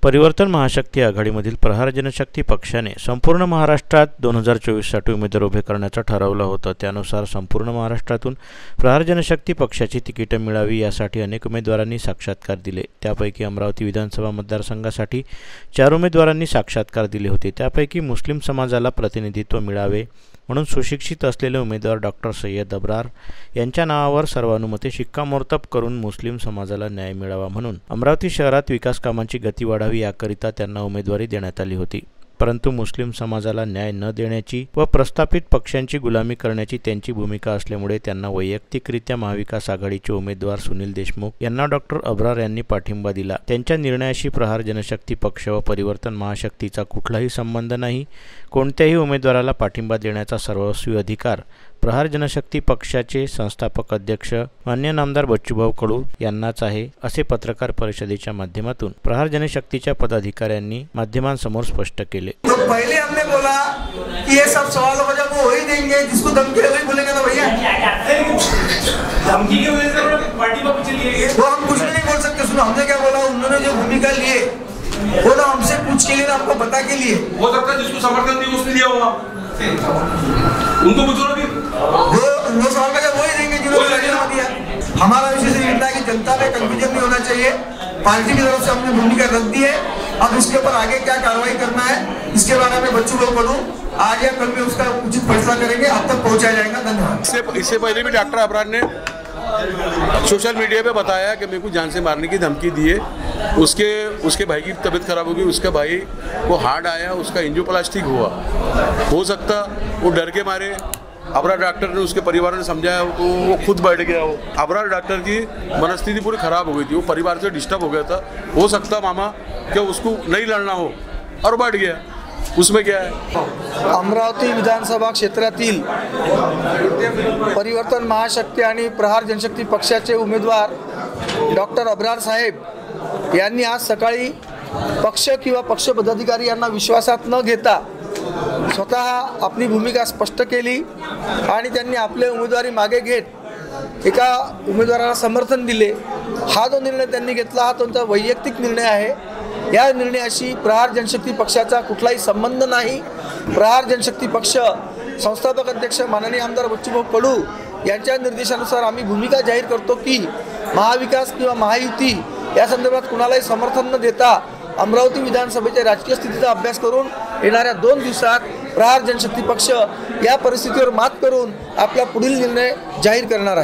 परिवर्तन महाशक्ती आघाडीमधील प्रहार जनशक्ती पक्षाने संपूर्ण महाराष्ट्रात 2024साठी उमेदवार उभे करण्याचं ठरवलं होतं। त्यानुसार संपूर्ण महाराष्ट्रातून प्रहार जनशक्ती पक्षाची तिकीटे मिळावी यासाठी अनेक उमेदवारांनी साक्षात्कार दिले। त्यापैकी अमरावती विधानसभा मतदारसंघासाठी 4 उमेदवारांनी साक्षात्कार दिले होते। त्यापैकी मुस्लिम समाजाला प्रतिनिधित्व मिळावे म्हणून सुशिक्षित असलेले उमेदवार डॉक्टर सय्यद अब्रार यांच्या नावावर सर्वानुमते शिक्कामोर्तब करून मुस्लिम समाजाला न्याय मिळावा म्हणून अमरावती शहरात विकास कामांची गती वाढावी याकरिता त्यांना उमेदवारी देण्यात आली होती। परंतु मुस्लिम समाजाला न्याय न देण्याची व प्रस्थापित पक्षांची गुलामी करण्याची त्यांची भूमिका असल्यामुळे त्यांना वैयक्तिकरित्या महाविकास आघाडीचे उमेदवार सुनील देशमुख यांना डॉक्टर अब्रार यांनी पाठिंबा दिला। त्यांच्या निर्णयाशी प्रहार जनशक्ती पक्ष व परिवर्तन महाशक्तीचा कुठलाही संबंध नाही। कोणत्याही उमेदवाराला पाठिंबा देण्याचा सर्वस्वी अधिकार प्रहार जनशक्ती पक्षाचे संस्थापक अध्यक्ष मान्य नामदार बच्चूभाऊ कडू यांनाच आहे, असे पत्रकार परिषदेच्या माध्यमातून प्रहार जनशक्तीच्या पदाधिकाऱ्यांनी माध्यमांसमोर स्पष्ट केले। तो पहले हमने बोला कि ये सब सवालों का जवाब वो ही देंगे, जिसको धमकी वही बोलेंगे ना भैया। धमकी की वजह से पार्टी पर चली गई, वो हम कुछ नहीं बोल सकते। सुनो, हमने क्या बोला, उन्होंने जो भूमिका लिए वो ना हमसे पूछ के लिए ना आपको बता के लिए। हो सकता है जिसको समर्थन दिया उसने दिया होगा, उनको पूछो ना। वो सवाल का जवाब वही देंगे जिन्होंने राजीनामा दिया। हमारा विशेष इतना है कि जनता में कंफ्यूजन नहीं होना चाहिए। पार्टी की तरफ से हमने भूमिका रख दी है। अब इसके ऊपर आगे क्या कार्रवाई करना है इसके बारे में बच्चूभाऊ कडू आज या कल में उसका उचित फैसला करेंगे, अब तक पहुंचाया जाएगा। धन्यवाद। इससे पहले भी डॉक्टर अब्रार ने सोशल मीडिया पे बताया कि मेरे को जान से मारने की धमकी दी है। उसके भाई की तबीयत खराब हो गई, उसका भाई को हार्ट आया, उसका एंजियोप्लास्टिक हुआ। हो सकता वो डर के मारे अब्रार डॉक्टर ने उसके परिवार ने समझाया तो वो खुद बैठ गया। हो अब्रार डॉक्टर की मनस्थिति पूरी खराब हो गई थी, वो परिवार से डिस्टर्ब हो गया था। हो सकता मामा कि उसको नहीं लड़ना हो और बैठ गया, उसमें क्या है। अमरावती विधानसभा क्षेत्रातील परिवर्तन महाशक्ती आणि प्रहार जनशक्ती पक्षाचे उमेदवार डॉक्टर अब्रार साहेब यांनी आज सकाळी पक्ष किंवा पक्ष पदाधिकारी यांना विश्वासात न घेता स्वतः आपली भूमिका स्पष्ट केली आणि त्यांनी आपले उमेदवारी मागे घेत एका उमेदवाराला समर्थन दिले। हा जो निर्णय त्यांनी घेतला हा त्यांचा वैयक्तिक निर्णय आहे। या निर्णयाशी प्रहार जनशक्ती पक्षाचा कुठलाही संबंध नाही। प्रहार जनशक्ती पक्ष संस्थापक अध्यक्ष माननीय आमदार बच्चूभाऊ कडू यांच्या निर्देशानुसार आम्ही भूमिका जाहीर करतो की महाविकास किंवा महायुती या संदर्भात कुणालाही समर्थन न देता अमरावती विधानसभेच्या राजकीय स्थितीचा अभ्यास करून येणाऱ्या 2 दिवसात प्रहार जनशक्ती पक्ष या परिस्थितीवर मात करून आपला पुढील निर्णय जाहीर करणार आहे।